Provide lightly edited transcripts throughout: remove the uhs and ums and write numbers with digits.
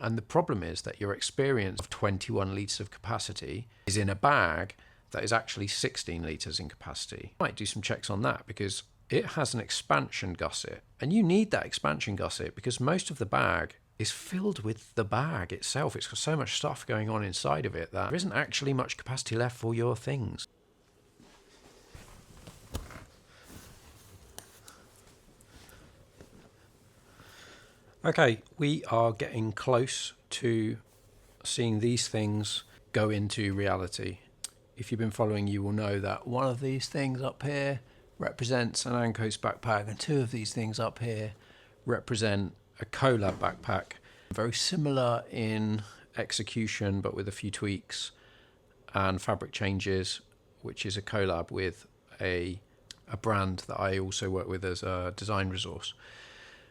And the problem is that your experience of 21 litres of capacity is in a bag that is actually 16 litres in capacity. I might do some checks on that because it has an expansion gusset, and you need that expansion gusset because most of the bag is filled with the bag itself. It's got so much stuff going on inside of it that there isn't actually much capacity left for your things. Okay, we are getting close to seeing these things go into reality. If you've been following, you will know that one of these things up here represents an Ancoats backpack, and two of these things up here represent a collab backpack. Very similar in execution, but with a few tweaks and fabric changes, which is a collab with a brand that I also work with as a design resource.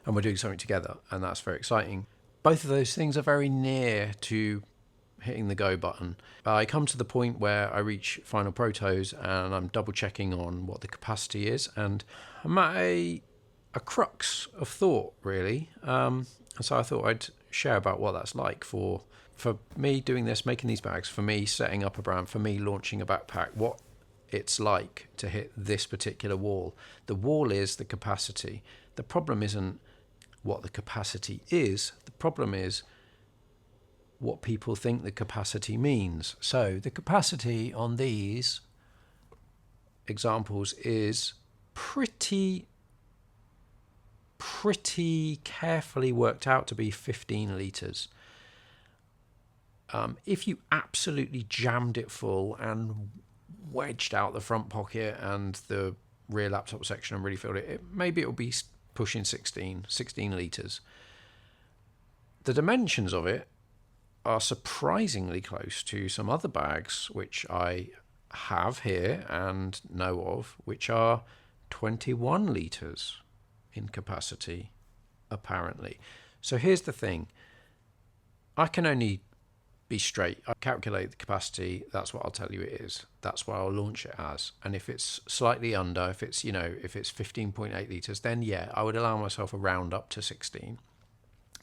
And we're doing something together, and that's very exciting. Both of those things are very near to hitting the go button. I come to the point where I reach final protos and I'm double checking on what the capacity is, and I'm at a crux of thought, really. And so I thought I'd share about what that's like for me doing this, making these bags, for me setting up a brand, for me launching a backpack, what it's like to hit this particular wall. The wall is the capacity. The problem isn't what the capacity is. The problem is what people think the capacity means. So the capacity on these examples is pretty carefully worked out to be 15 litres. If you absolutely jammed it full and wedged out the front pocket and the rear laptop section and really filled it, maybe it will be pushing 16 litres. The dimensions of it are surprisingly close to some other bags which I have here and know of, which are 21 litres in capacity, apparently. So here's the thing. I can only be straight. I calculate the capacity. That's what I'll tell you it is. That's what I'll launch it as. And if it's slightly under, if it's 15.8 litres, then yeah, I would allow myself a round up to 16.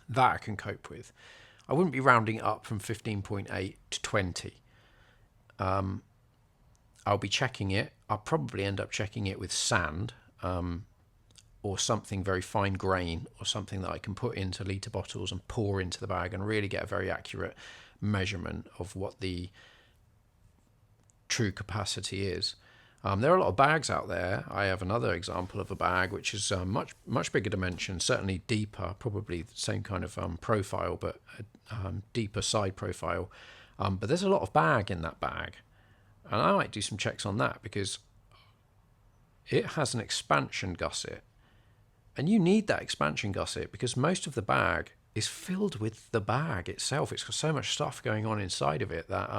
That I can cope with. I wouldn't be rounding up from 15.8 to 20. I'll be checking it. I'll probably end up checking it with sand, or something very fine grain, or something that I can put into litre bottles and pour into the bag and really get a very accurate measurement of what the true capacity is. There are a lot of bags out there. I have another example of a bag which is much bigger dimension, certainly deeper, probably the same kind of profile, but a deeper side profile. But there's a lot of bag in that bag, and I might do some checks on that because it has an expansion gusset, and you need that expansion gusset because most of the bag is filled with the bag itself. It's got so much stuff going on inside of it that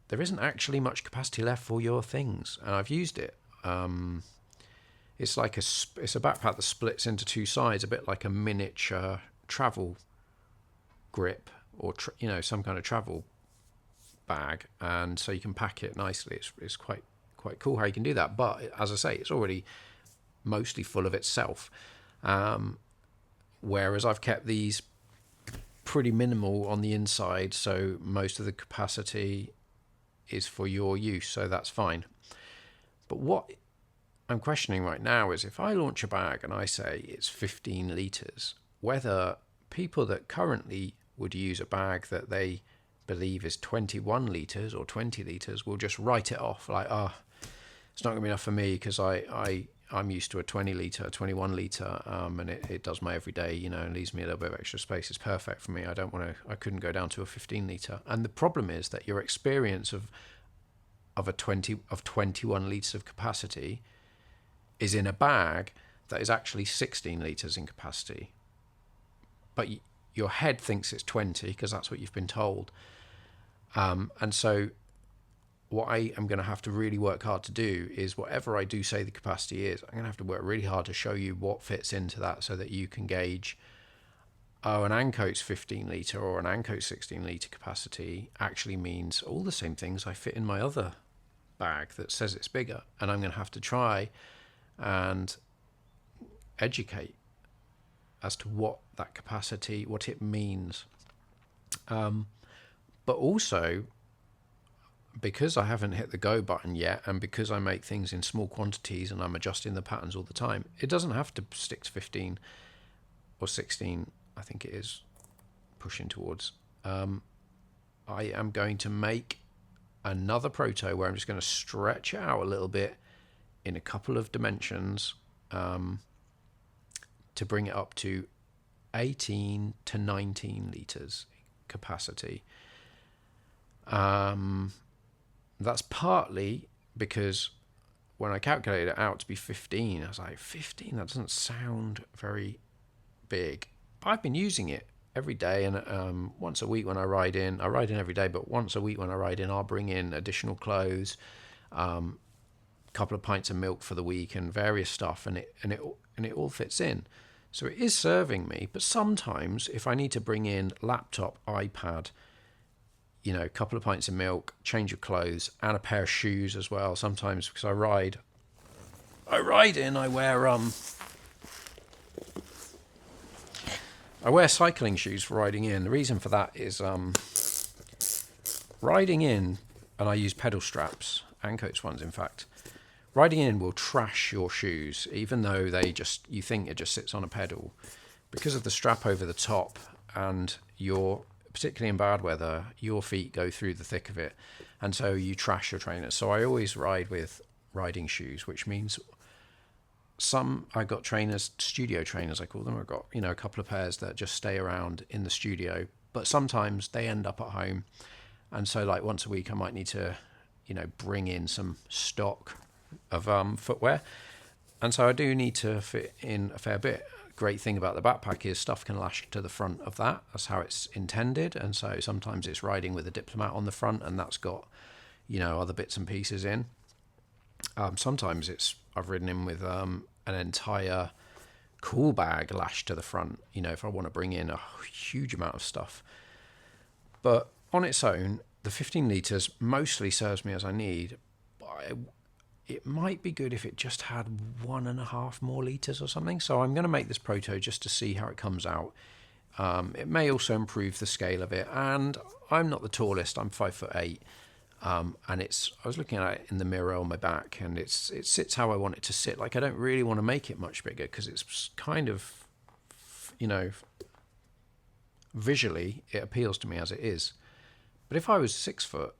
there isn't actually much capacity left for your things. And I've used it. It's like it's a backpack that splits into two sides, a bit like a miniature travel grip or some kind of travel bag, and so you can pack it nicely. It's quite cool how you can do that. But as I say, it's already mostly full of itself. Whereas I've kept these pretty minimal on the inside, so most of the capacity is for your use, so that's fine. But what I'm questioning right now is if I launch a bag and I say it's 15 litres, whether people that currently would use a bag that they believe is 21 litres or 20 litres will just write it off like, it's not going to be enough for me because I'm used to a 20 litre, 21 litre, and it does my everyday, and leaves me a little bit of extra space. It's perfect for me. I couldn't go down to a 15 litre. And the problem is that your experience of 21 litres of capacity is in a bag that is actually 16 litres in capacity. But your head thinks it's 20 because that's what you've been told. And so what I am going to have to really work hard to do is whatever I do say the capacity is, I'm going to have to work really hard to show you what fits into that so that you can gauge, an Ancoats 15 litre or an Ancoats 16 litre capacity actually means all the same things I fit in my other bag that says it's bigger. And I'm going to have to try and educate as to what that capacity, what it means. But also, because I haven't hit the go button yet, and because I make things in small quantities and I'm adjusting the patterns all the time, it doesn't have to stick to 15 or 16, I think it is pushing towards. I am going to make another proto where I'm just going to stretch it out a little bit in a couple of dimensions to bring it up to 18 to 19 litres capacity. That's partly because when I calculated it out to be 15, I was like, 15, that doesn't sound very big. I've been using it every day, and once a week when I ride in every day, but once a week when I ride in, I'll bring in additional clothes, couple of pints of milk for the week, and various stuff, and it all fits in. So it is serving me. But sometimes if I need to bring in laptop, iPad, a couple of pints of milk, change of clothes, and a pair of shoes as well. Sometimes because I ride in, I wear cycling shoes for riding in. The reason for that is riding in, and I use pedal straps, Ancoats ones in fact. Riding in will trash your shoes, even though you think it just sits on a pedal. Because of the strap over the top, and particularly in bad weather, your feet go through the thick of it, and so you trash your trainers. So I always ride with riding shoes, which means I got trainers, studio trainers I call them. I've got a couple of pairs that just stay around in the studio, but sometimes they end up at home, and so like once a week I might need to bring in some stock of footwear, and so I do need to fit in a fair bit. Great thing about the backpack is stuff can lash to the front of that. That's how it's intended, and so sometimes it's riding with a diplomat on the front, and that's got other bits and pieces in. Sometimes I've ridden in with an entire cool bag lashed to the front, if I want to bring in a huge amount of stuff. But on its own, the 15 litres mostly serves me as I need. It might be good if it just had 1.5 more litres or something. So I'm going to make this proto just to see how it comes out. It may also improve the scale of it. And I'm not the tallest. I'm 5'8". And I was looking at it in the mirror on my back, and it sits how I want it to sit. Like, I don't really want to make it much bigger because it's kind of, visually it appeals to me as it is. But if I was 6 foot,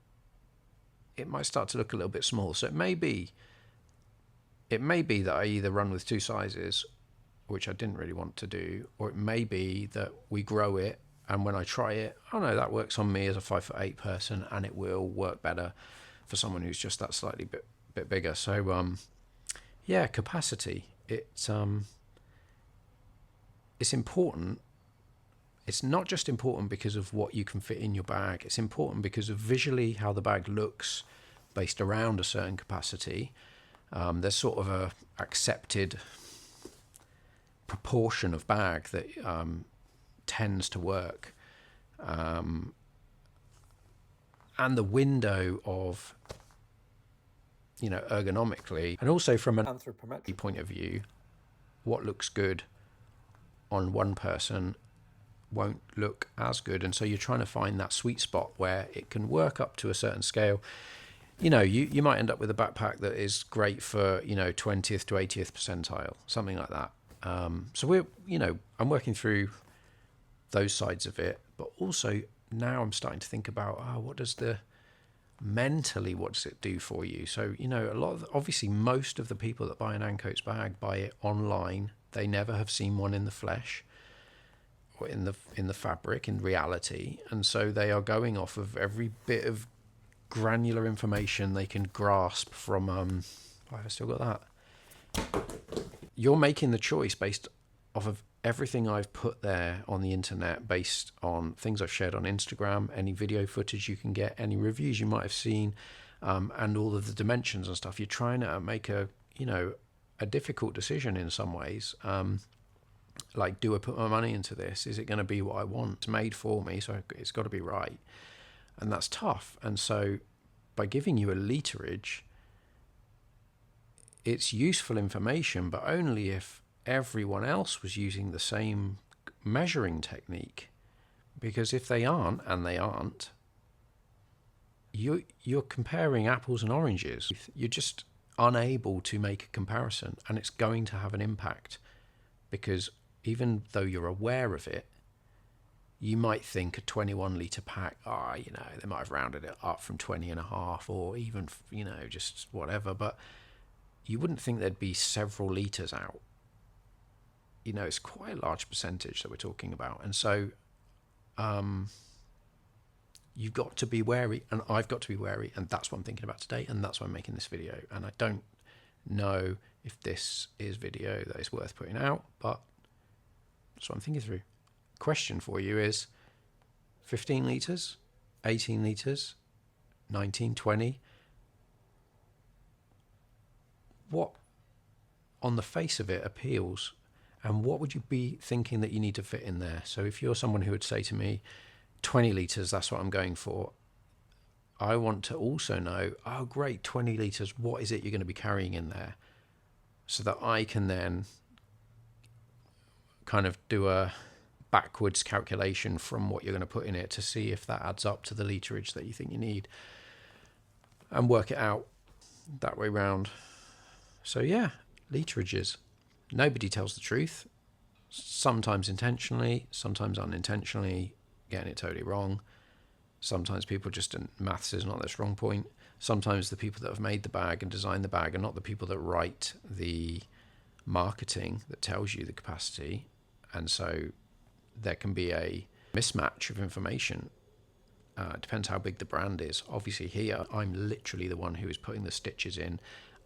it might start to look a little bit small. So it may be that I either run with 2 sizes, which I didn't really want to do, or it may be that we grow it, and when I try it, oh no, that works on me as a 5'8" person, and it will work better for someone who's just that slightly bit bigger. So capacity. It's important. It's not just important because of what you can fit in your bag. It's important because of visually how the bag looks based around a certain capacity. There's sort of a accepted proportion of bag that tends to work. And the window of, ergonomically, and also from an anthropometric point of view, what looks good on one person won't look as good, and so you're trying to find that sweet spot where it can work up to a certain scale. You might end up with a backpack that is great for 20th to 80th percentile, something like that. So I'm working through those sides of it, but also now I'm starting to think about what does it do for you? So obviously most of the people that buy an Ancoats bag buy it online. They never have seen one in the flesh, in the fabric, in reality, and so they are going off of every bit of granular information they can grasp from I've still got that. You're making the choice based off of everything I've put there on the internet, based on things I've shared on Instagram, any video footage you can get, any reviews you might have seen, and all of the dimensions and stuff. You're trying to make a difficult decision in some ways. Like, do I put my money into this? Is it going to be what I want? It's made for me, so it's got to be right. And that's tough. And so by giving you a literage, it's useful information, but only if everyone else was using the same measuring technique. Because if they aren't, and they aren't, you're comparing apples and oranges. You're just unable to make a comparison, and it's going to have an impact, because even though you're aware of it, you might think a 21 litre pack, they might have rounded it up from 20 and a half, or even, just whatever, but you wouldn't think there'd be several litres out. It's quite a large percentage that we're talking about. And so you've got to be wary, and I've got to be wary, and that's what I'm thinking about today, and that's why I'm making this video. And I don't know if this is video that is worth putting out, but that's what I'm thinking through. Question for you is 15 litres, 18 litres, 19, 20. What on the face of it appeals, and what would you be thinking that you need to fit in there? So if you're someone who would say to me, 20 litres, that's what I'm going for, I want to also know, oh great, 20 litres, what is it you're going to be carrying in there? So that I can then kind of do a backwards calculation from what you're going to put in it to see if that adds up to the literage that you think you need, and work it out that way round. So yeah, literages. Nobody tells the truth. Sometimes intentionally, sometimes unintentionally, getting it totally wrong. Sometimes people just, maths is not their strong point. Sometimes the people that have made the bag and designed the bag are not the people that write the marketing that tells you the capacity. And so there can be a mismatch of information. It depends how big the brand is. Obviously here, I'm literally the one who is putting the stitches in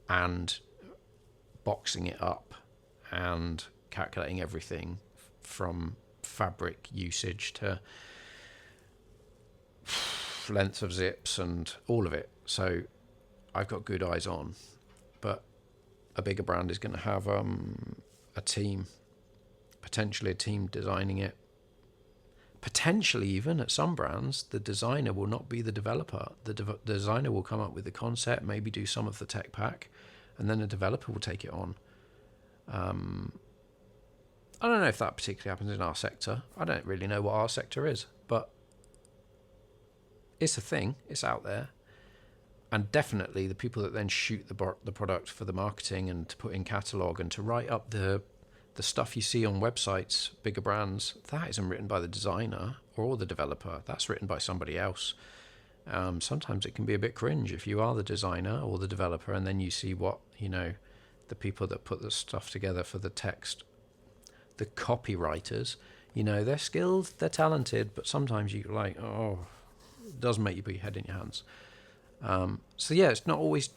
and boxing it up and calculating everything from fabric usage to length of zips and all of it. So I've got good eyes on, but a bigger brand is going to have a team, potentially a team designing it. Potentially even at some brands, the designer will not be the developer. The designer will come up with the concept, maybe do some of the tech pack, and then the developer will take it on. I don't know if that particularly happens in our sector. I don't really know what our sector is, but it's a thing. It's out there. And definitely the people that then shoot the product for the marketing and to put in catalogue and to write up the stuff you see on websites, bigger brands, that isn't written by the designer or the developer. That's written by somebody else. Sometimes it can be a bit cringe if you are the designer or the developer, and then you see what, the people that put the stuff together for the text, the copywriters, they're skilled, they're talented, but sometimes you're like, it does make you put your head in your hands. So yeah, it's not always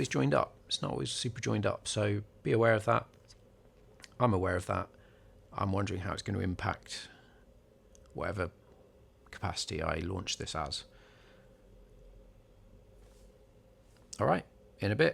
joined up. It's not always super joined up. So be aware of that. I'm aware of that. I'm wondering how it's going to impact whatever capacity I launch this as. All right, in a bit.